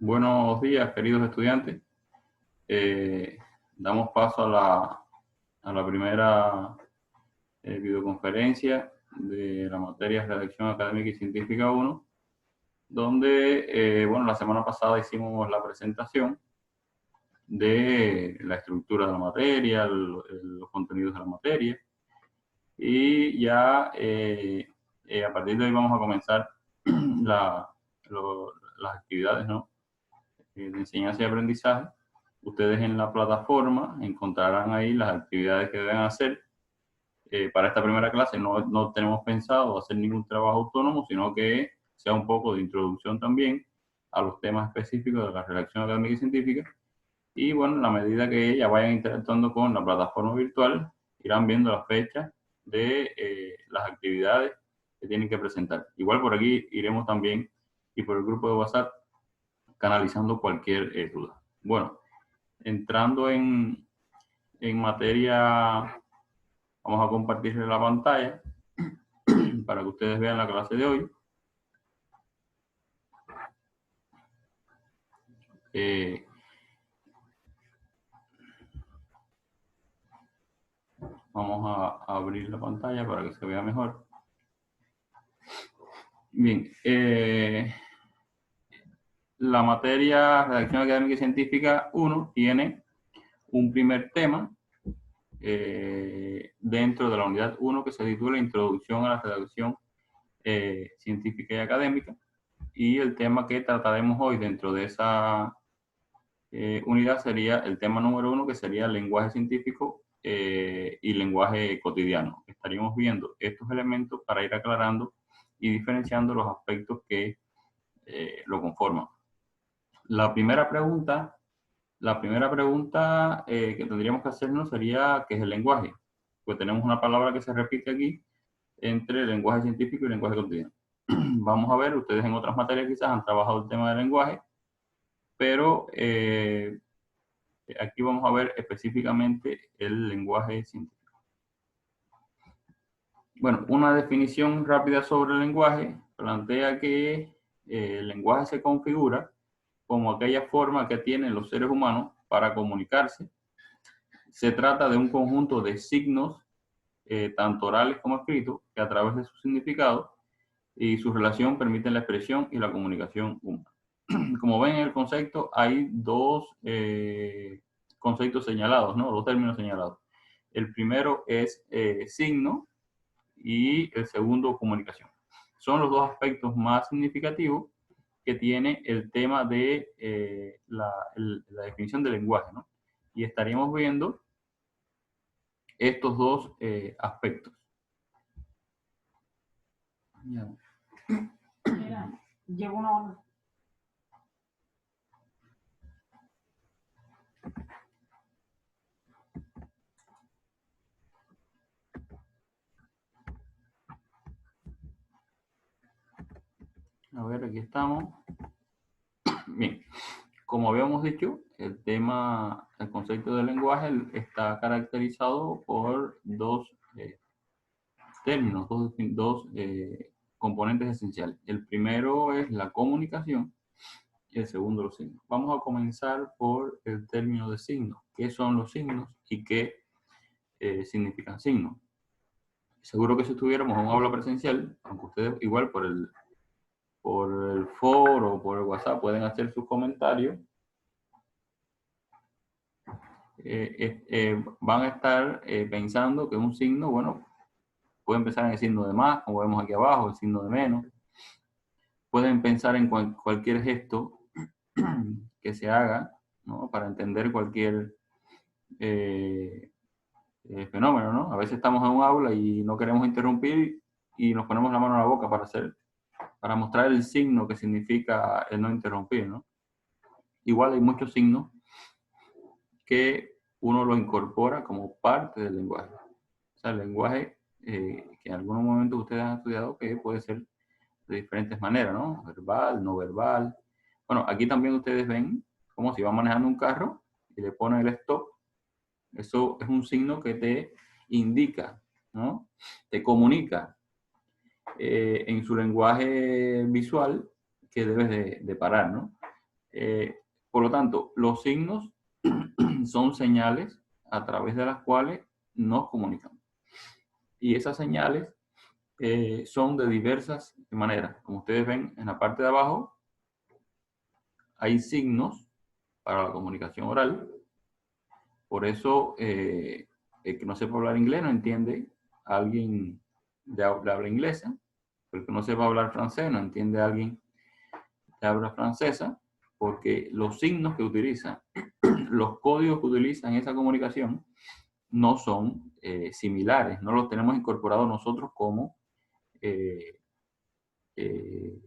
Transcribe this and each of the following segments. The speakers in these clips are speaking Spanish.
Buenos días, queridos estudiantes. Damos paso a la primera videoconferencia de la materia Redacción Académica y Científica 1, donde, bueno, la semana pasada hicimos la presentación de la estructura de la materia, los contenidos de la materia, y ya a partir de hoy vamos a comenzar las actividades, ¿no?, de enseñanza y aprendizaje. Ustedes en la plataforma encontrarán ahí las actividades que deben hacer. Para esta primera clase no tenemos pensado hacer ningún trabajo autónomo, sino que sea un poco de introducción también a los temas específicos de la redacción académica y científica. Y bueno, en la medida que ya vayan interactuando con la plataforma virtual, irán viendo las fechas de las actividades que tienen que presentar. Igual por aquí iremos también, y por el grupo de WhatsApp, canalizando cualquier duda. Bueno, entrando en materia, vamos a compartir la pantalla para que ustedes vean la clase de hoy. Vamos a abrir la pantalla para que se vea mejor. Bien, la materia Redacción Académica y Científica 1 tiene un primer tema dentro de la unidad 1 que se titula Introducción a la Redacción Científica y Académica, y el tema que trataremos hoy dentro de esa unidad sería el tema número 1, que sería lenguaje científico y lenguaje cotidiano. Estaríamos viendo estos elementos para ir aclarando y diferenciando los aspectos que lo conforman. La primera pregunta que tendríamos que hacernos sería ¿qué es el lenguaje? Pues tenemos una palabra que se repite aquí entre lenguaje científico y lenguaje cotidiano. Vamos a ver, ustedes en otras materias quizás han trabajado el tema del lenguaje, pero aquí vamos a ver específicamente el lenguaje científico. Bueno, una definición rápida sobre el lenguaje plantea que el lenguaje se configura como aquella forma que tienen los seres humanos para comunicarse. Se trata de un conjunto de signos, tanto orales como escritos, que a través de su significado y su relación permiten la expresión y la comunicación humana. Como ven en el concepto, hay dos conceptos señalados, ¿no? Dos términos señalados. El primero es signo y el segundo comunicación. Son los dos aspectos más significativos que tiene el tema de la definición del lenguaje, ¿no? Y estaríamos viendo estos dos aspectos. Ya. Mira, llevo una hora. A ver, aquí estamos. Bien, como habíamos dicho, el concepto del lenguaje está caracterizado por dos términos, dos componentes esenciales. El primero es la comunicación y el segundo los signos. Vamos a comenzar por el término de signos. ¿Qué son los signos y qué significan signos? Seguro que si estuviéramos en un aula presencial, aunque ustedes igual por el foro o por el WhatsApp pueden hacer sus comentarios, van a estar pensando que un signo, bueno, puede empezar en el signo de más, como vemos aquí abajo, el signo de menos. Pueden pensar en cualquier gesto que se haga, ¿no?, para entender cualquier fenómeno, ¿no? A veces estamos en un aula y no queremos interrumpir y nos ponemos la mano en la boca para mostrar el signo que significa el no interrumpir, ¿no? Igual hay muchos signos que uno lo incorpora como parte del lenguaje. O sea, el lenguaje que en algunos momentos ustedes han estudiado que puede ser de diferentes maneras, ¿no? Verbal, no verbal. Bueno, aquí también ustedes ven como si va manejando un carro y le ponen el stop. Eso es un signo que te indica, ¿no? Te comunica en su lenguaje visual que debes de parar, ¿no? Por lo tanto, los signos son señales a través de las cuales nos comunicamos. Y esas señales son de diversas maneras. Como ustedes ven en la parte de abajo, hay signos para la comunicación oral. Por eso, el que no sepa hablar inglés no entiende a alguien de habla inglesa. El que no sepa hablar francés no entiende a alguien de habla francesa, porque los signos que utilizan, los códigos que utilizan en esa comunicación no son similares, no los tenemos incorporados nosotros como eh, eh,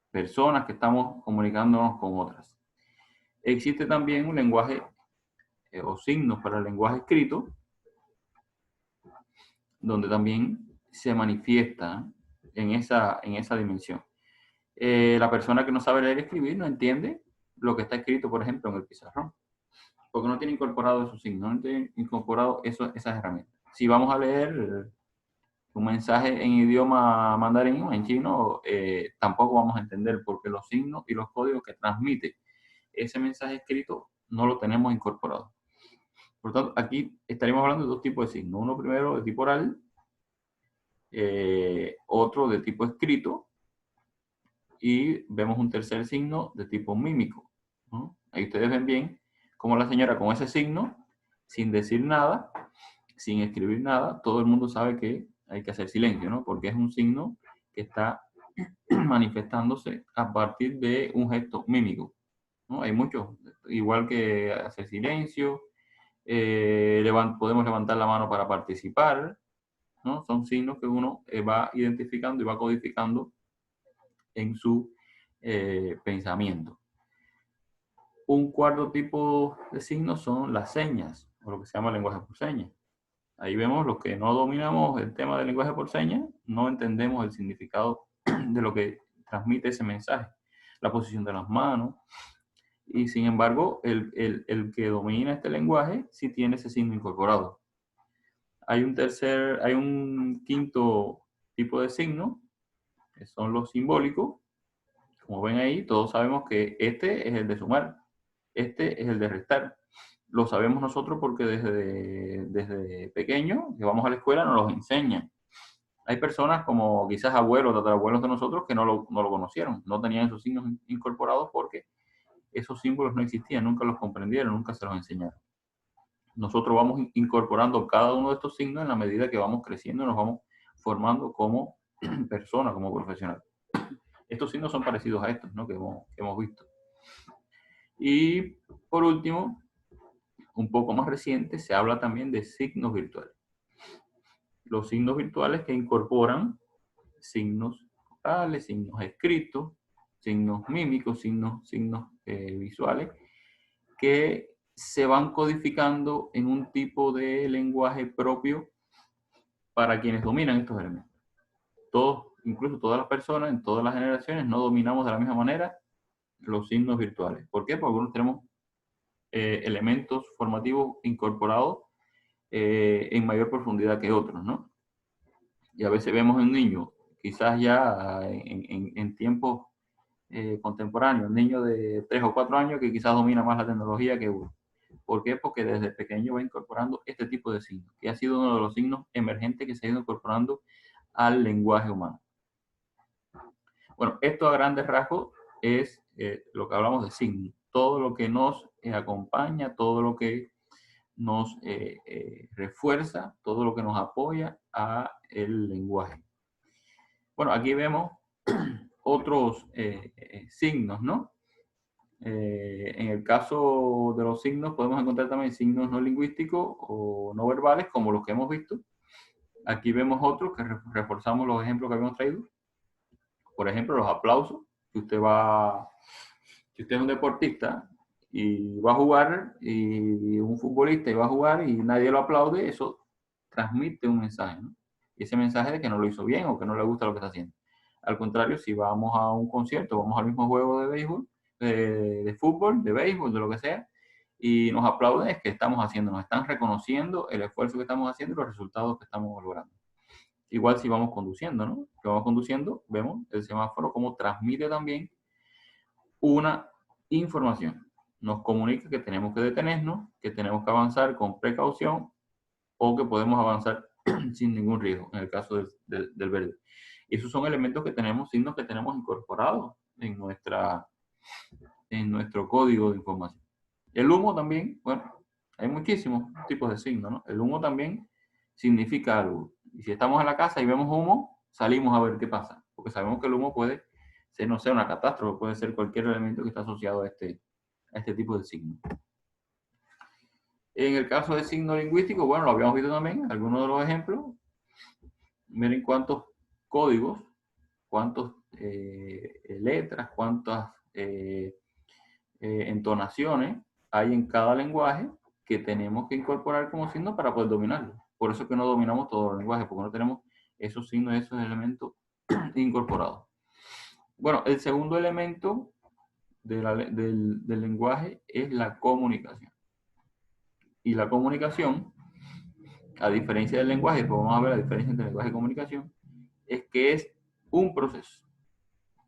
personas que estamos comunicándonos con otras. Existe también un lenguaje o signos para el lenguaje escrito, donde también se manifiesta en esa dimensión. La persona que no sabe leer y escribir no entiende lo que está escrito, por ejemplo, en el pizarrón, porque no tiene incorporado esos signos, no tiene incorporado esas herramientas. Si vamos a leer un mensaje en idioma mandarín o en chino, tampoco vamos a entender, porque los signos y los códigos que transmite ese mensaje escrito no lo tenemos incorporado. Por lo tanto, aquí estaríamos hablando de dos tipos de signos. Uno primero de tipo oral, otro de tipo escrito, y vemos un tercer signo de tipo mímico, ¿no? Ahí ustedes ven bien cómo la señora con ese signo, sin decir nada, sin escribir nada, todo el mundo sabe que hay que hacer silencio, ¿no? Porque es un signo que está manifestándose a partir de un gesto mímico, ¿no? Hay muchos, igual que hacer silencio, podemos levantar la mano para participar, ¿no? Son signos que uno va identificando y va codificando en su pensamiento. Un cuarto tipo de signos son las señas, o lo que se llama lenguaje por señas. Ahí vemos los que no dominamos el tema del lenguaje por señas, no entendemos el significado de lo que transmite ese mensaje, la posición de las manos, y sin embargo, el que domina este lenguaje sí tiene ese signo incorporado. Hay un quinto tipo de signo, que son los simbólicos. Como ven ahí, todos sabemos que este es el de sumar, este es el de restar. Lo sabemos nosotros porque desde pequeño, que vamos a la escuela, nos los enseñan. Hay personas como quizás abuelos, tatarabuelos de nosotros que no lo conocieron, no tenían esos signos incorporados porque esos símbolos no existían, nunca los comprendieron, nunca se los enseñaron. Nosotros vamos incorporando cada uno de estos signos en la medida que vamos creciendo y nos vamos formando como persona, como profesional. Estos signos son parecidos a estos, ¿no? que hemos visto. Y por último, un poco más reciente, se habla también de signos virtuales. Los signos virtuales que incorporan signos orales, signos escritos, signos mímicos, signos visuales, que se van codificando en un tipo de lenguaje propio para quienes dominan estos elementos. Todos, incluso todas las personas en todas las generaciones, no dominamos de la misma manera los signos virtuales. ¿Por qué? Porque algunos tenemos elementos formativos incorporados en mayor profundidad que otros, ¿no? Y a veces vemos un niño, quizás ya en tiempos contemporáneos, un niño de 3 o 4 años que quizás domina más la tecnología que uno. ¿Por qué? Porque desde pequeño va incorporando este tipo de signos, que ha sido uno de los signos emergentes que se ha ido incorporando al lenguaje humano. Bueno, esto a grandes rasgos es lo que hablamos de signos. Todo lo que nos acompaña, todo lo que nos refuerza, todo lo que nos apoya a el lenguaje. Bueno, aquí vemos otros signos, ¿no? En el caso de los signos podemos encontrar también signos no lingüísticos o no verbales, como los que hemos visto. Aquí vemos otros que reforzamos los ejemplos que habíamos traído. Por ejemplo, los aplausos. Si usted es un deportista y va a jugar, y un futbolista y va a jugar y nadie lo aplaude, eso transmite un mensaje, ¿no? Y ese mensaje de que no lo hizo bien o que no le gusta lo que está haciendo. Al contrario, si vamos a un concierto, vamos al mismo juego de béisbol, de fútbol, de béisbol, de lo que sea, y nos aplauden, es que estamos haciendo, nos están reconociendo el esfuerzo que estamos haciendo y los resultados que estamos logrando. Igual si vamos conduciendo, ¿no? Si vamos conduciendo, vemos el semáforo como transmite también una información. Nos comunica que tenemos que detenernos, que tenemos que avanzar con precaución o que podemos avanzar sin ningún riesgo, en el caso del verde. Y esos son elementos que tenemos, signos que tenemos incorporados en nuestro código de información. El humo también, bueno, hay muchísimos tipos de signos, ¿no? El humo también significa algo. Y si estamos en la casa y vemos humo, salimos a ver qué pasa, porque sabemos que el humo puede ser, no sé, una catástrofe, puede ser cualquier elemento que está asociado a este tipo de signo. En el caso del signo lingüístico, bueno, lo habíamos visto también, algunos de los ejemplos. Miren cuántos códigos, cuántas letras, cuántas entonaciones hay en cada lenguaje que tenemos que incorporar como signo para poder dominarlo. Por eso es que no dominamos todos los lenguajes, porque no tenemos esos signos, esos elementos incorporados. Bueno, el segundo elemento del lenguaje es la comunicación. Y la comunicación, a diferencia del lenguaje, pues vamos a ver la diferencia entre lenguaje y comunicación, es que es un proceso.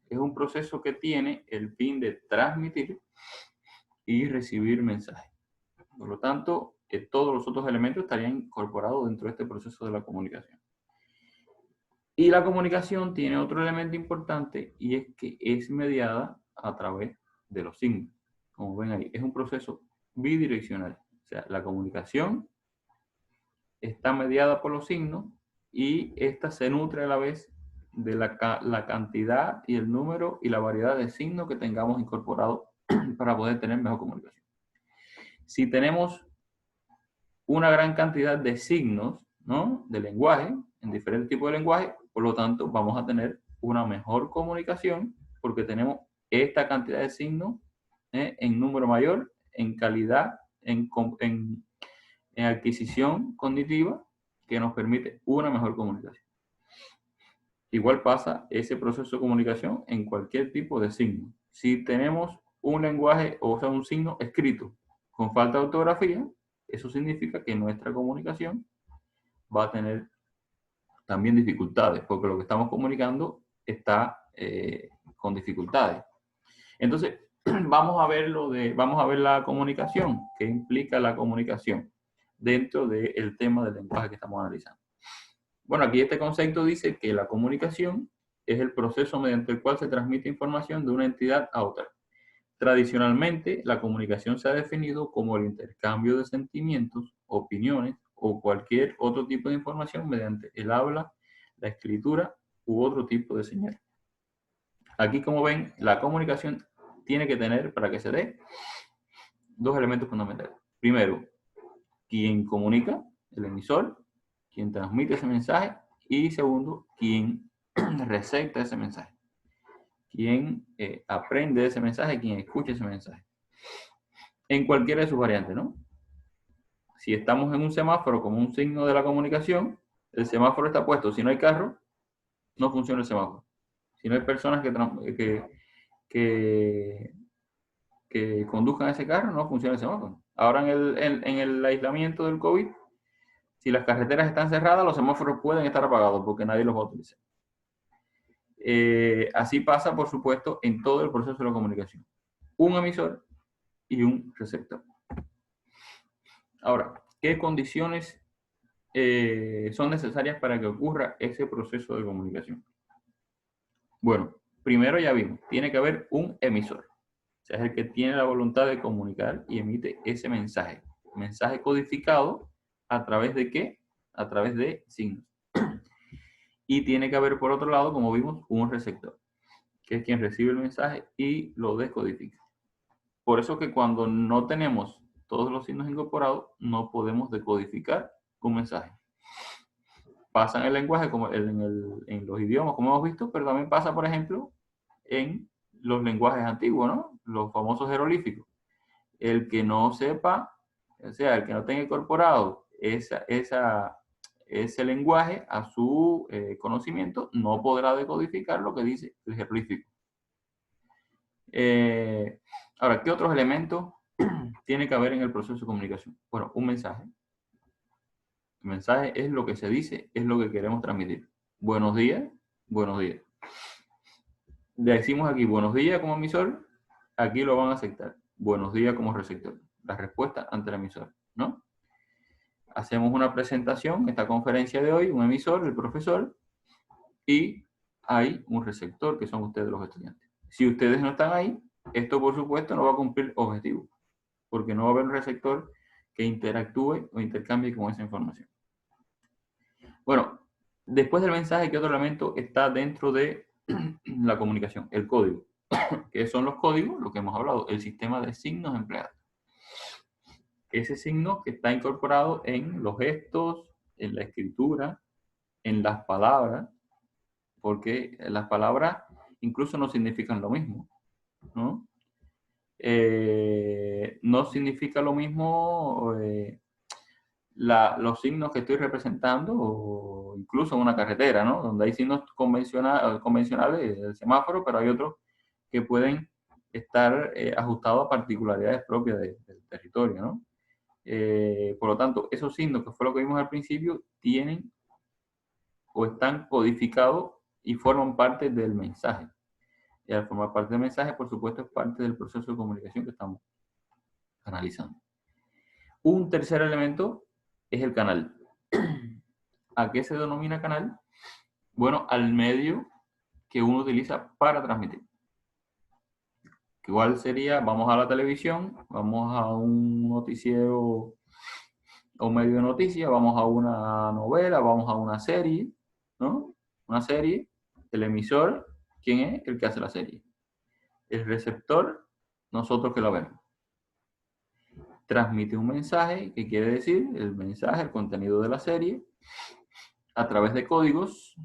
Es un proceso que tiene el fin de transmitir y recibir mensajes. Por lo tanto, todos los otros elementos estarían incorporados dentro de este proceso de la comunicación. Y la comunicación tiene otro elemento importante y es que es mediada a través de los signos. Como ven ahí, es un proceso bidireccional. O sea, la comunicación está mediada por los signos y esta se nutre a la vez de la cantidad y el número y la variedad de signos que tengamos incorporados para poder tener mejor comunicación. Si tenemos una gran cantidad de signos, ¿no?, de lenguaje, en diferentes tipos de lenguaje, por lo tanto vamos a tener una mejor comunicación porque tenemos esta cantidad de signos en número mayor, en calidad, en adquisición cognitiva, que nos permite una mejor comunicación. Igual pasa ese proceso de comunicación en cualquier tipo de signo. Si tenemos un lenguaje, o sea, un signo escrito con falta de ortografía, eso significa que nuestra comunicación va a tener también dificultades, porque lo que estamos comunicando está con dificultades. Entonces, vamos a ver la comunicación, qué implica la comunicación dentro del tema del lenguaje que estamos analizando. Bueno, aquí este concepto dice que la comunicación es el proceso mediante el cual se transmite información de una entidad a otra. Tradicionalmente, la comunicación se ha definido como el intercambio de sentimientos, opiniones o cualquier otro tipo de información mediante el habla, la escritura u otro tipo de señal. Aquí, como ven, la comunicación tiene que tener, para que se dé, dos elementos fundamentales. Primero, quien comunica, el emisor, quien transmite ese mensaje, y segundo, quien recepta ese mensaje, quien aprende ese mensaje, quien escucha ese mensaje. En cualquiera de sus variantes, ¿no? Si estamos en un semáforo como un signo de la comunicación, el semáforo está puesto. Si no hay carro, no funciona el semáforo. Si no hay personas que conduzcan ese carro, no funciona el semáforo. Ahora en el aislamiento del COVID, si las carreteras están cerradas, los semáforos pueden estar apagados porque nadie los va a utilizar. Así pasa, por supuesto, en todo el proceso de la comunicación. Un emisor y un receptor. Ahora, ¿qué condiciones son necesarias para que ocurra ese proceso de comunicación? Bueno, primero ya vimos, tiene que haber un emisor. O sea, es el que tiene la voluntad de comunicar y emite ese mensaje. Mensaje codificado, ¿a través de qué? A través de signos. Y tiene que haber, por otro lado, como vimos, un receptor, que es quien recibe el mensaje y lo descodifica. Por eso que cuando no tenemos todos los signos incorporados, no podemos decodificar un mensaje. Pasa en el lenguaje, como en los idiomas, como hemos visto, pero también pasa, por ejemplo, en los lenguajes antiguos, ¿no? Los famosos jeroglíficos. El que no sepa, o sea, el que no tenga incorporado ese lenguaje a su conocimiento, no podrá decodificar lo que dice el jeroglífico. Ahora, ¿qué otros elementos tiene que haber en el proceso de comunicación? Bueno, un mensaje. El mensaje es lo que se dice, es lo que queremos transmitir. Buenos días, buenos días. Le decimos aquí buenos días como emisor aquí lo van a aceptar. Buenos días como receptor. La respuesta ante el emisor, ¿no? Hacemos una presentación, esta conferencia de hoy, un emisor, el profesor, y hay un receptor, que son ustedes los estudiantes. Si ustedes no están ahí, esto por supuesto no va a cumplir objetivo, porque no va a haber un receptor que interactúe o intercambie con esa información. Bueno, después del mensaje, ¿qué otro elemento está dentro de la comunicación? El código. ¿Qué son los códigos? Lo que hemos hablado, el sistema de signos empleados. Ese signo que está incorporado en los gestos, en la escritura, en las palabras, porque las palabras incluso no significan lo mismo, ¿no? No significa lo mismo los signos que estoy representando, o incluso en una carretera, ¿no? Donde hay signos convencionales del semáforo, pero hay otros que pueden estar ajustados a particularidades propias del territorio, ¿no? Por lo tanto, esos signos, que fue lo que vimos al principio, tienen o están codificados y forman parte del mensaje. Y al formar parte del mensaje, por supuesto, es parte del proceso de comunicación que estamos analizando. Un tercer elemento es el canal. ¿A qué se denomina canal? Bueno, al medio que uno utiliza para transmitir. Igual sería, vamos a la televisión, vamos a un noticiero o un medio de noticias, vamos a una novela, vamos a una serie, ¿no? Una serie, el emisor, ¿quién es? El que hace la serie. El receptor, nosotros que la vemos. Transmite un mensaje, que quiere decir el mensaje, el contenido de la serie, a través de códigos.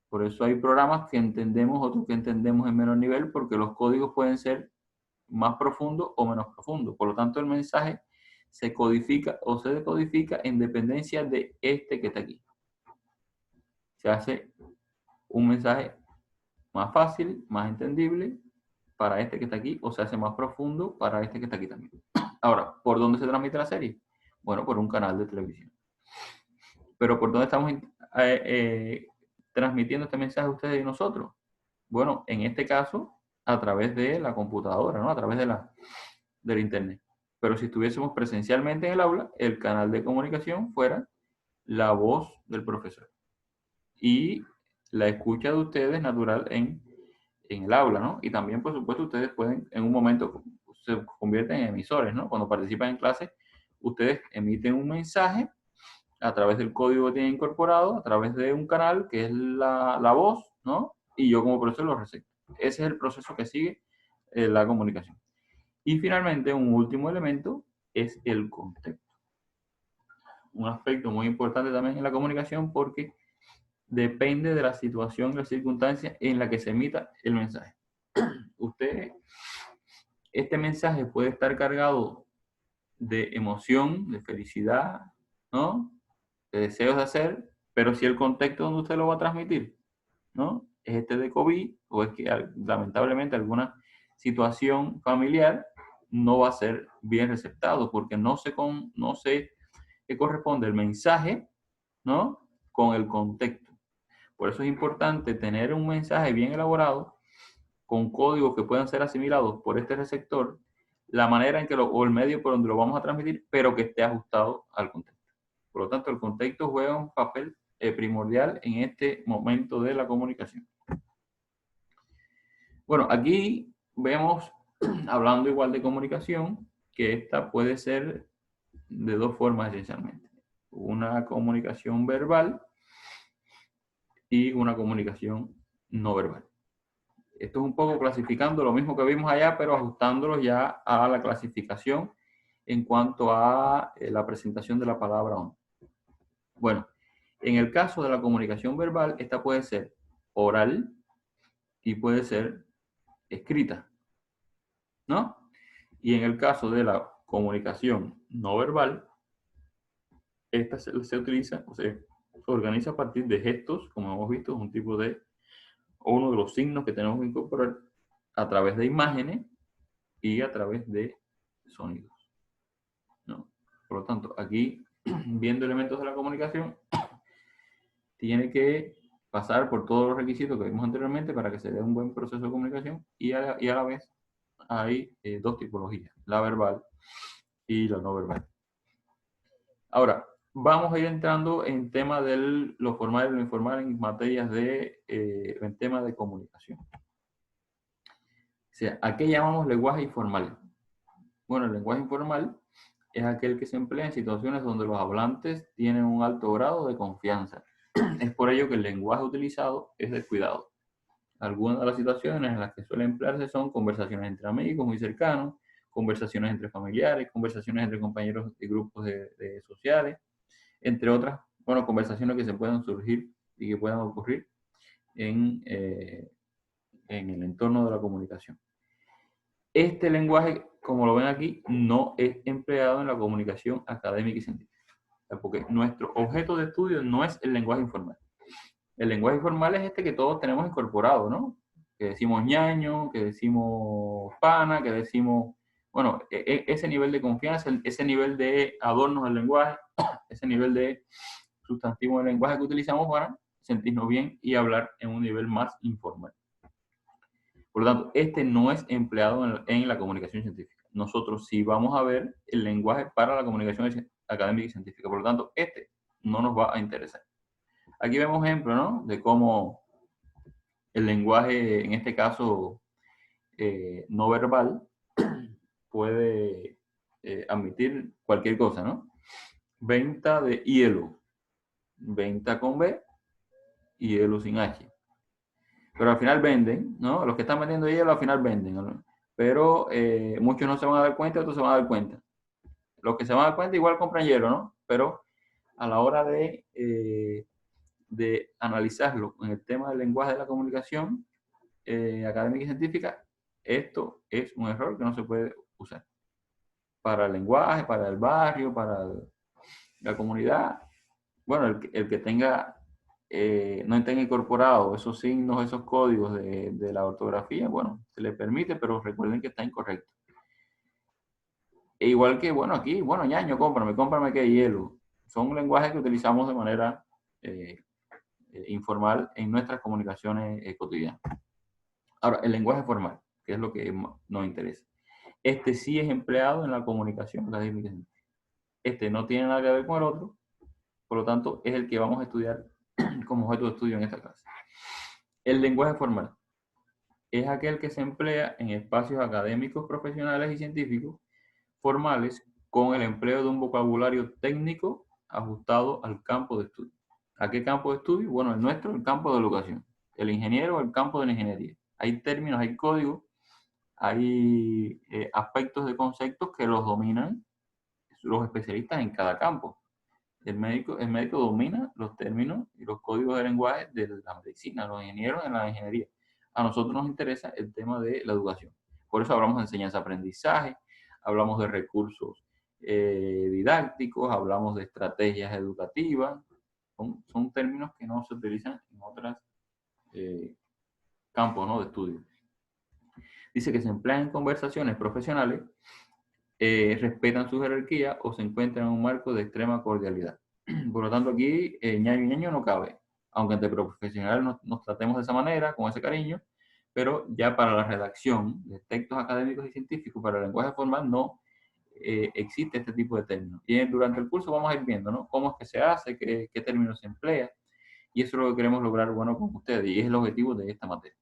Por eso hay programas que entendemos, otros que entendemos en menor nivel, porque los códigos pueden ser más profundos o menos profundos. Por lo tanto, el mensaje se codifica o se decodifica en dependencia de este que está aquí. Se hace un mensaje más fácil, más entendible para este que está aquí, o se hace más profundo para este que está aquí también. Ahora, ¿por dónde se transmite la serie? Bueno, por un canal de televisión. Pero ¿por dónde estamos transmitiendo este mensaje a ustedes y nosotros? Bueno, en este caso, a través de la computadora, ¿no? A través del internet. Pero si estuviésemos presencialmente en el aula, el canal de comunicación fuera la voz del profesor. Y la escucha de ustedes natural en el aula, ¿no? Y también, por supuesto, ustedes pueden, en un momento, se convierten en emisores, ¿no? Cuando participan en clase, ustedes emiten un mensaje a través del código que tienen incorporado, a través de un canal que es la voz, ¿no? Y yo como profesor lo recepto. Ese es el proceso que sigue la comunicación. Y finalmente, un último elemento es el contexto. Un aspecto muy importante también en la comunicación, porque depende de la situación y la circunstancia en la que se emita el mensaje. Este mensaje puede estar cargado de emoción, de felicidad, ¿no? De deseos de hacer, pero si el contexto donde usted lo va a transmitir, ¿no? Es este de COVID, o es que lamentablemente alguna situación familiar, no va a ser bien receptado, porque no se corresponde el mensaje, ¿no? Con el contexto. Por eso es importante tener un mensaje bien elaborado, con códigos que puedan ser asimilados por este receptor, la manera en que o el medio por donde lo vamos a transmitir, pero que esté ajustado al contexto. Por lo tanto, el contexto juega un papel primordial en este momento de la comunicación. Bueno, aquí vemos, hablando igual de comunicación, que esta puede ser de dos formas esencialmente. Una comunicación verbal y una comunicación no verbal. Esto es un poco clasificando lo mismo que vimos allá, pero ajustándolo ya a la clasificación en cuanto a la presentación de la palabra o no. Bueno, en el caso de la comunicación verbal, esta puede ser oral y puede ser escrita, ¿no? Y en el caso de la comunicación no verbal, esta se utiliza, o se organiza a partir de gestos, como hemos visto, es un tipo de, o uno de los signos que tenemos que incorporar a través de imágenes y a través de sonidos, ¿no? Por lo tanto, aquí, viendo elementos de la comunicación, tiene que pasar por todos los requisitos que vimos anteriormente para que se dé un buen proceso de comunicación y a la vez hay dos tipologías, la verbal y la no verbal. Ahora, vamos a ir entrando en tema de lo formal y lo informal en materias en temas de comunicación. O sea, ¿a qué llamamos lenguaje informal? Bueno, el lenguaje informal es aquel que se emplea en situaciones donde los hablantes tienen un alto grado de confianza. Es por ello que el lenguaje utilizado es descuidado. Algunas de las situaciones en las que suele emplearse son conversaciones entre amigos muy cercanos, conversaciones entre familiares, conversaciones entre compañeros de grupos de sociales, entre otras, bueno, conversaciones que se puedan surgir y que puedan ocurrir en el entorno de la comunicación. Este lenguaje, como lo ven aquí, no es empleado en la comunicación académica y científica, porque nuestro objeto de estudio no es el lenguaje informal. El lenguaje informal es este que todos tenemos incorporado, ¿no? Que decimos ñaño, que decimos pana, que decimos, bueno, ese nivel de confianza, ese nivel de adornos del lenguaje, ese nivel de sustantivo del lenguaje que utilizamos para sentirnos bien y hablar en un nivel más informal. Por lo tanto, este no es empleado en la comunicación científica. Nosotros sí vamos a ver el lenguaje para la comunicación académica y científica. Por lo tanto, este no nos va a interesar. Aquí vemos ejemplos, ¿no? De cómo el lenguaje, en este caso no verbal, puede admitir cualquier cosa, ¿no? Venta de hielo. Venta con B y hielo sin H. Pero al final venden, ¿no? Los que están vendiendo hielo al final venden, ¿no? Pero muchos no se van a dar cuenta, otros se van a dar cuenta. Los que se van a dar cuenta igual compran hielo, ¿no? Pero a la hora de analizarlo en el tema del lenguaje de la comunicación académica y científica, esto es un error que no se puede usar. Para el lenguaje, para el barrio, para la comunidad, bueno, el que tenga no tenga incorporado esos signos, esos códigos de la ortografía, bueno, se le permite, pero recuerden que está incorrecto. E igual que, bueno, aquí, bueno, ñaño, cómprame que hielo. Son lenguajes que utilizamos de manera informal en nuestras comunicaciones cotidianas. Ahora, el lenguaje formal, que es lo que nos interesa. Este sí es empleado en la comunicación académica. Este no tiene nada que ver con el otro, por lo tanto, es el que vamos a estudiar como objeto de estudio en esta clase. El lenguaje formal es aquel que se emplea en espacios académicos, profesionales y científicos formales con el empleo de un vocabulario técnico ajustado al campo de estudio. ¿A qué campo de estudio? Bueno, el nuestro, el campo de educación. El ingeniero, el campo de la ingeniería. Hay términos, hay códigos, hay aspectos de conceptos que los dominan los especialistas en cada campo. El médico domina los términos y los códigos de lenguaje de la medicina, los ingenieros en la ingeniería. A nosotros nos interesa el tema de la educación. Por eso hablamos de enseñanza-aprendizaje, hablamos de recursos didácticos, hablamos de estrategias educativas. Son términos que no se utilizan en otros campos, ¿no?, de estudio. Dice que se emplean en conversaciones profesionales, respetan su jerarquía o se encuentran en un marco de extrema cordialidad. Por lo tanto, aquí ñaño y ñaño no cabe. Aunque entre profesionales nos tratemos de esa manera, con ese cariño, pero ya para la redacción de textos académicos y científicos, para el lenguaje formal, no existe este tipo de términos. Y durante el curso vamos a ir viendo, ¿no?, cómo es que se hace, qué términos se emplea, y eso es lo que queremos lograr, bueno, con ustedes, y es el objetivo de esta materia.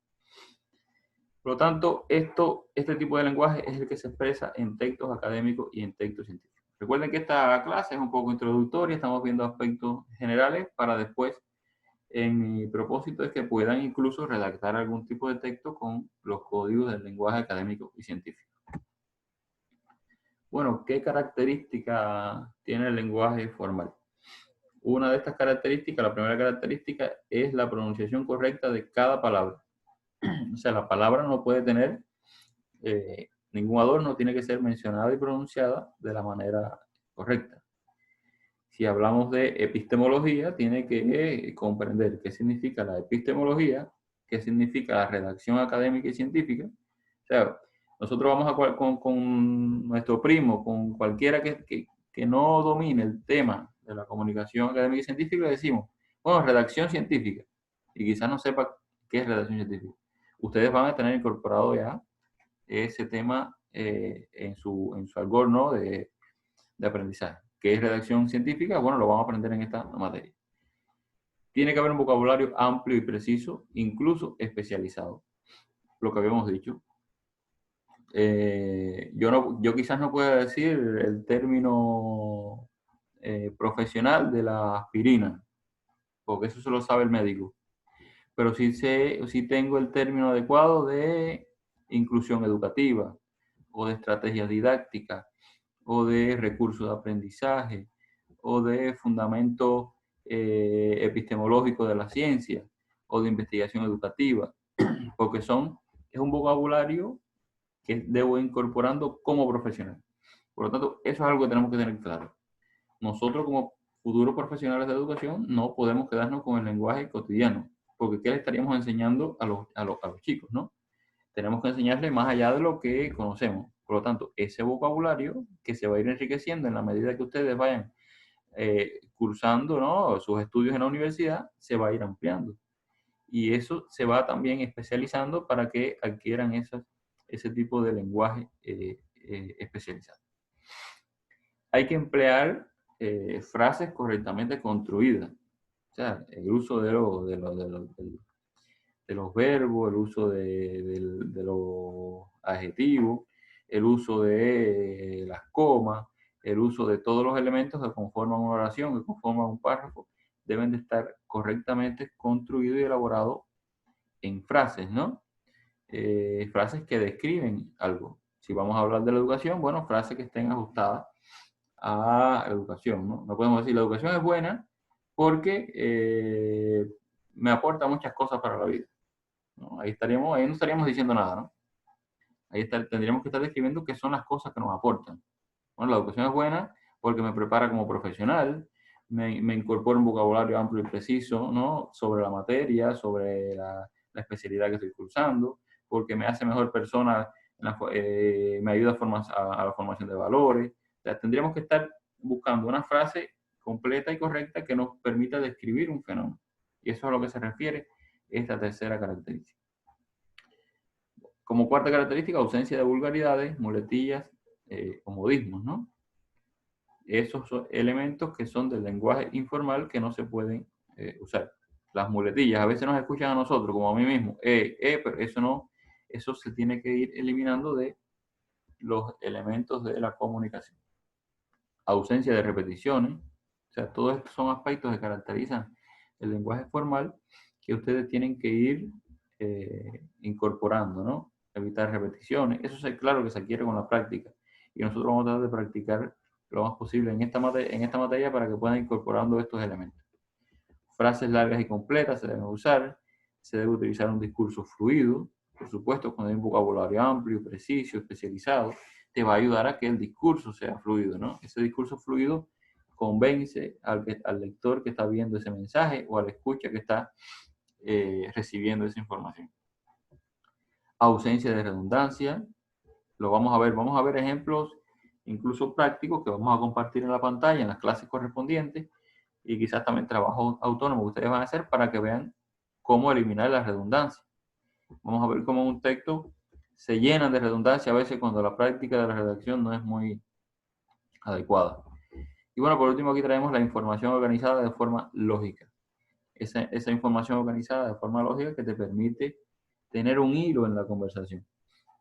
Por lo tanto, este tipo de lenguaje es el que se expresa en textos académicos y en textos científicos. Recuerden que esta clase es un poco introductoria, estamos viendo aspectos generales para después, mi propósito es que puedan incluso redactar algún tipo de texto con los códigos del lenguaje académico y científico. Bueno, ¿qué característica tiene el lenguaje formal? Una de estas características, la primera característica, es la pronunciación correcta de cada palabra. O sea, la palabra no puede tener ningún adorno, tiene que ser mencionada y pronunciada de la manera correcta. Si hablamos de epistemología, tiene que comprender qué significa la epistemología, qué significa la redacción académica y científica. O sea, nosotros vamos con nuestro primo, con cualquiera que no domine el tema de la comunicación académica y científica, le decimos, bueno, redacción científica. Y quizás no sepa qué es redacción científica. Ustedes van a tener incorporado ya ese tema en su algoritmo, ¿no?, de aprendizaje. ¿Qué es redacción científica? Bueno, lo vamos a aprender en esta materia. Tiene que haber un vocabulario amplio y preciso, incluso especializado. Lo que habíamos dicho. Yo quizás no pueda decir el término profesional de la aspirina, porque eso se lo sabe el médico. Pero sí tengo el término adecuado de inclusión educativa, o de estrategias didácticas, o de recursos de aprendizaje, o de fundamento epistemológico de la ciencia, o de investigación educativa, porque es un vocabulario que debo incorporando como profesional. Por lo tanto, eso es algo que tenemos que tener claro. Nosotros como futuros profesionales de educación no podemos quedarnos con el lenguaje cotidiano, porque ¿qué le estaríamos enseñando a los chicos, no? Tenemos que enseñarles más allá de lo que conocemos. Por lo tanto, ese vocabulario que se va a ir enriqueciendo en la medida que ustedes vayan cursando, ¿no?, sus estudios en la universidad, se va a ir ampliando. Y eso se va también especializando para que adquieran ese tipo de lenguaje especializado. Hay que emplear frases correctamente construidas. O sea, el uso de los verbos, el uso de los adjetivos, el uso de las comas, el uso de todos los elementos que conforman una oración, que conforman un párrafo, deben de estar correctamente construidos y elaborados en frases, ¿no? Frases que describen algo. Si vamos a hablar de la educación, bueno, frases que estén ajustadas a la educación, ¿no? No podemos decir la educación es buena porque me aporta muchas cosas para la vida, ¿no? Ahí no estaríamos diciendo nada, ¿no? Tendríamos que estar describiendo qué son las cosas que nos aportan. Bueno, la educación es buena porque me prepara como profesional, me incorpora un vocabulario amplio y preciso, ¿no?, sobre la materia, sobre la especialidad que estoy cursando, porque me hace mejor persona, me ayuda a la formación de valores. O sea, tendríamos que estar buscando una frase completa y correcta que nos permita describir un fenómeno. Y eso es a lo que se refiere esta tercera característica. Como cuarta característica, ausencia de vulgaridades, muletillas o modismos, ¿no? Esos son elementos que son del lenguaje informal que no se pueden usar. Las muletillas a veces nos escuchan a nosotros, como a mí mismo, pero eso no, eso se tiene que ir eliminando de los elementos de la comunicación. Ausencia de repeticiones, o sea, todos estos son aspectos que caracterizan el lenguaje formal que ustedes tienen que ir incorporando, ¿no? Evitar repeticiones, eso es claro que se adquiere con la práctica y nosotros vamos a tratar de practicar lo más posible en esta materia para que puedan incorporando estos elementos. Frases largas y completas se deben usar, se debe utilizar un discurso fluido, por supuesto, cuando hay un vocabulario amplio, preciso, especializado, te va a ayudar a que el discurso sea fluido, ¿no? Ese discurso fluido convence al lector que está viendo ese mensaje o al escucha que está recibiendo esa información. Ausencia de redundancia, lo vamos a ver ejemplos incluso prácticos que vamos a compartir en la pantalla en las clases correspondientes y quizás también trabajo autónomo que ustedes van a hacer para que vean cómo eliminar la redundancia. Vamos a ver cómo un texto se llena de redundancia a veces cuando la práctica de la redacción no es muy adecuada. Y bueno, por último aquí traemos la información organizada de forma lógica. Esa información organizada de forma lógica que te permite tener un hilo en la conversación.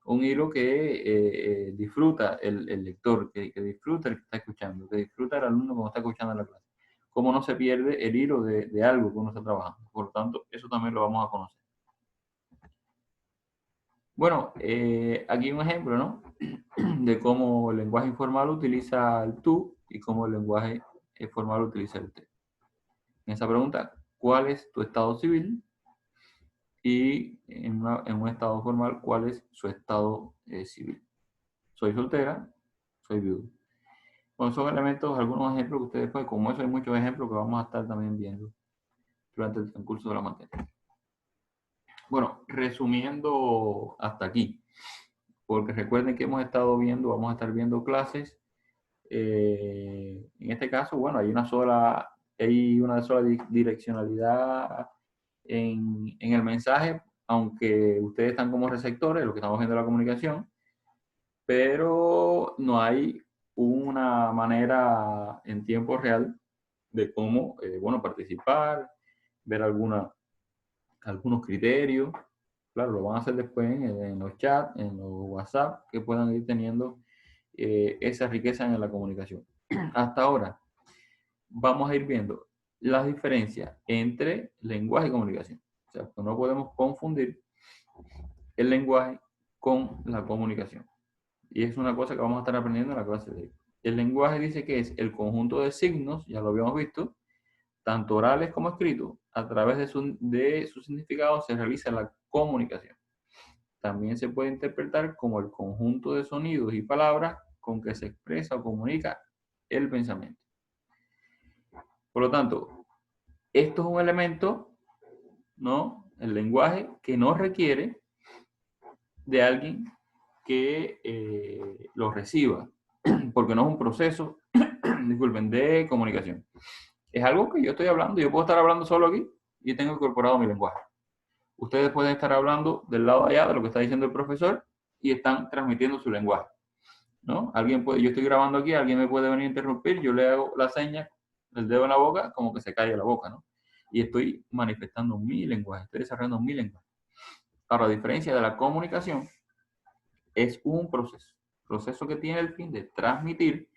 Un hilo que disfruta el lector, que disfruta el que está escuchando, que disfruta el alumno cuando está escuchando la clase. Cómo no se pierde el hilo de algo que uno está trabajando. Por lo tanto, eso también lo vamos a conocer. Bueno, aquí un ejemplo, ¿no? De cómo el lenguaje informal utiliza el tú y cómo el lenguaje formal utiliza el te. En esa pregunta, ¿cuál es tu estado civil? Y en un estado formal, ¿cuál es su estado civil? Soy soltera, soy viudo. Bueno, son elementos, algunos ejemplos que ustedes pueden, como eso hay muchos ejemplos que vamos a estar también viendo durante el transcurso de la materia. Bueno, resumiendo hasta aquí, porque recuerden que vamos a estar viendo clases. En este caso, bueno, hay una sola direccionalidad en el mensaje, aunque ustedes están como receptores, lo que estamos viendo en la comunicación, pero no hay una manera en tiempo real de cómo, bueno, participar, ver algunos criterios. Claro, lo van a hacer después en los chats, en los WhatsApp, que puedan ir teniendo esa riqueza en la comunicación. Hasta ahora, vamos a ir viendo las diferencias entre lenguaje y comunicación. O sea, que no podemos confundir el lenguaje con la comunicación. Y es una cosa que vamos a estar aprendiendo en la clase de hoy. El lenguaje dice que es el conjunto de signos, ya lo habíamos visto, tanto orales como escritos. A través de su significado se realiza la comunicación. También se puede interpretar como el conjunto de sonidos y palabras con que se expresa o comunica el pensamiento. Por lo tanto, esto es un elemento, ¿no? El lenguaje que no requiere de alguien que lo reciba, porque no es un proceso, disculpen, de comunicación. Es algo que yo estoy hablando, yo puedo estar hablando solo aquí y tengo incorporado mi lenguaje. Ustedes pueden estar hablando del lado allá de lo que está diciendo el profesor y están transmitiendo su lenguaje, ¿no? Alguien puede, yo estoy grabando aquí, alguien me puede venir a interrumpir, yo le hago la seña, el dedo en la boca, como que se calle la boca, ¿no? Y estoy manifestando mi lenguaje, estoy desarrollando mi lenguaje. Ahora, a diferencia de la comunicación, es un proceso que tiene el fin de transmitir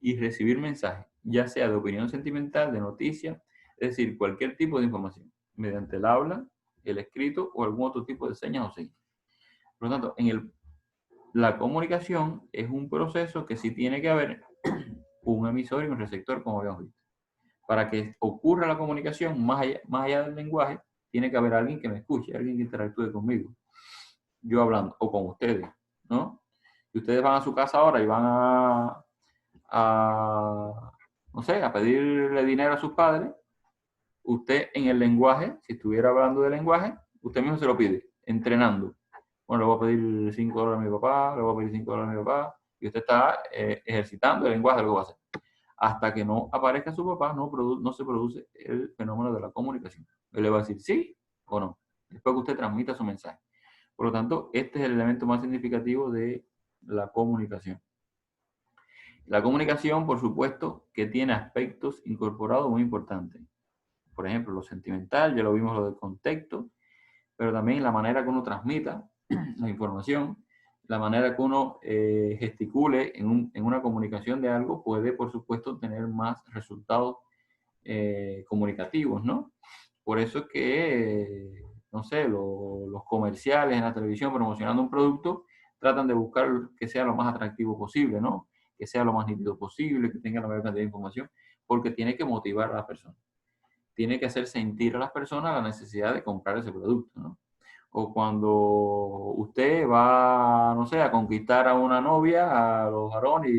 y recibir mensajes, ya sea de opinión sentimental, de noticia, es decir, cualquier tipo de información, mediante el habla, el escrito o algún otro tipo de señas o signos. Por lo tanto, la comunicación es un proceso que sí tiene que haber un emisor y un receptor, como habíamos visto. Para que ocurra la comunicación, más allá del lenguaje, tiene que haber alguien que me escuche, alguien que interactúe conmigo, yo hablando, o con ustedes, ¿no? Y ustedes van a su casa ahora y van no sé, a pedirle dinero a sus padres, usted en el lenguaje, si estuviera hablando de lenguaje, usted mismo se lo pide, entrenando. Bueno, le voy a pedir $5 a mi papá, le voy a pedir $5 a mi papá, y usted está ejercitando el lenguaje de lo que va a hacer. Hasta que no aparezca su papá, no se produce el fenómeno de la comunicación. Él le va a decir sí o no, después que usted transmita su mensaje. Por lo tanto, este es el elemento más significativo de la comunicación. La comunicación, por supuesto, que tiene aspectos incorporados muy importantes. Por ejemplo, lo sentimental, ya lo vimos lo del contexto, pero también la manera que uno transmita la información, la manera que uno gesticule en una comunicación de algo puede, por supuesto, tener más resultados comunicativos, ¿no? Por eso es que, no sé, los comerciales en la televisión promocionando un producto tratan de buscar que sea lo más atractivo posible, ¿no? Que sea lo más nítido posible, que tenga la mayor cantidad de información, porque tiene que motivar a las personas. Tiene que hacer sentir a las personas la necesidad de comprar ese producto, ¿no? O cuando usted va, no sé, a conquistar a una novia, a los varones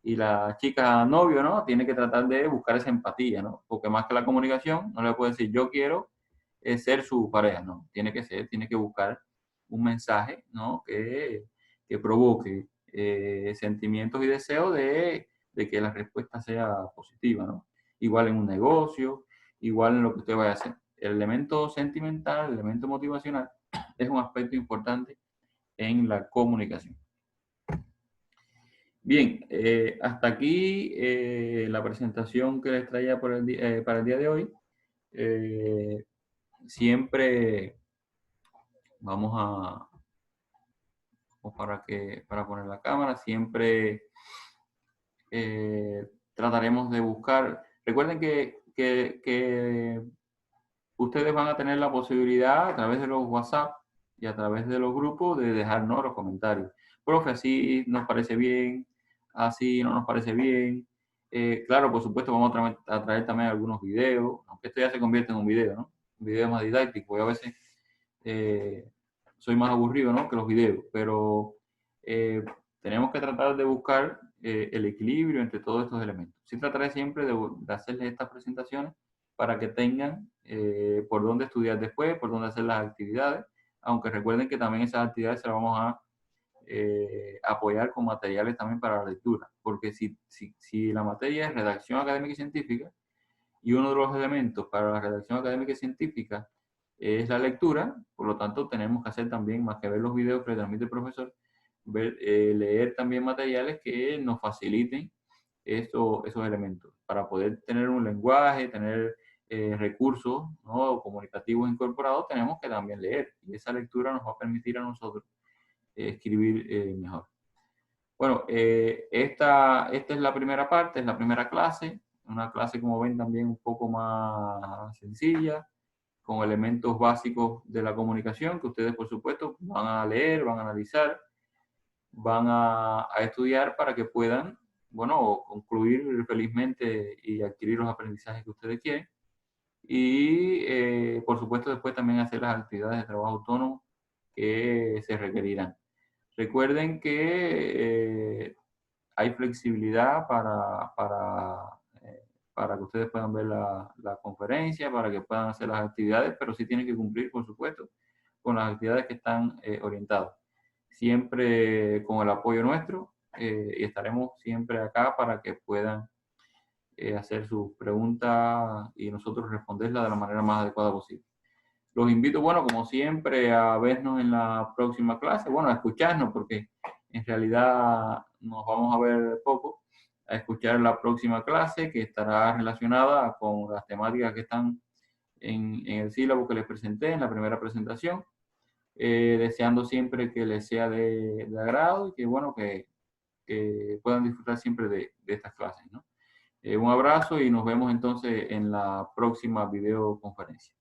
y la chica novio, ¿no? Tiene que tratar de buscar esa empatía, ¿no? Porque más que la comunicación, no le puede decir yo quiero ser su pareja, ¿no? Tiene que buscar un mensaje, ¿no? Que provoque sentimientos y deseos de que la respuesta sea positiva, ¿no? Igual en un negocio, igual en lo que usted vaya a hacer. El elemento sentimental, el elemento motivacional, es un aspecto importante en la comunicación. Bien, hasta aquí la presentación que les traía para el día de hoy. Siempre vamos para poner la cámara, siempre trataremos de buscar. Recuerden que ustedes van a tener la posibilidad a través de los WhatsApp y a través de los grupos de dejarnos los comentarios. Profe, así nos parece bien, así no nos parece bien. Claro, por supuesto, vamos a traer también algunos videos, aunque esto ya se convierte en un video, ¿no? Un video más didáctico. Y a veces soy más aburrido, ¿no? Que los videos, pero tenemos que tratar de buscar el equilibrio entre todos estos elementos. Sí trataré siempre de hacerles estas presentaciones para que tengan por dónde estudiar después, por dónde hacer las actividades, aunque recuerden que también esas actividades se las vamos a apoyar con materiales también para la lectura, porque si la materia es redacción académica y científica, y uno de los elementos para la redacción académica y científica es la lectura, por lo tanto tenemos que hacer también, más que ver los videos que le transmite el profesor, leer también materiales que nos faciliten esos elementos para poder tener un lenguaje, tener recursos, ¿no?, comunicativos incorporados. Tenemos que también leer, y esa lectura nos va a permitir a nosotros escribir mejor. Bueno, esta es la primera parte, es la primera clase, una clase, como ven, también un poco más sencilla, con elementos básicos de la comunicación que ustedes, por supuesto, van a leer, van a analizar, van a estudiar para que puedan, bueno, concluir felizmente y adquirir los aprendizajes que ustedes quieren. Y, por supuesto, después también hacer las actividades de trabajo autónomo que se requerirán. Recuerden que hay flexibilidad para que ustedes puedan ver la conferencia, para que puedan hacer las actividades, pero sí tienen que cumplir, por supuesto, con las actividades que están orientadas. Siempre con el apoyo nuestro, y estaremos siempre acá para que puedan hacer sus preguntas y nosotros responderlas de la manera más adecuada posible. Los invito, bueno, como siempre, a vernos en la próxima clase, bueno, a escucharnos, porque en realidad nos vamos a ver poco, a escuchar la próxima clase que estará relacionada con las temáticas que están en el sílabo que les presenté en la primera presentación, deseando siempre que les sea de agrado y que, bueno, que puedan disfrutar siempre de estas clases, ¿no? Un abrazo y nos vemos entonces en la próxima videoconferencia.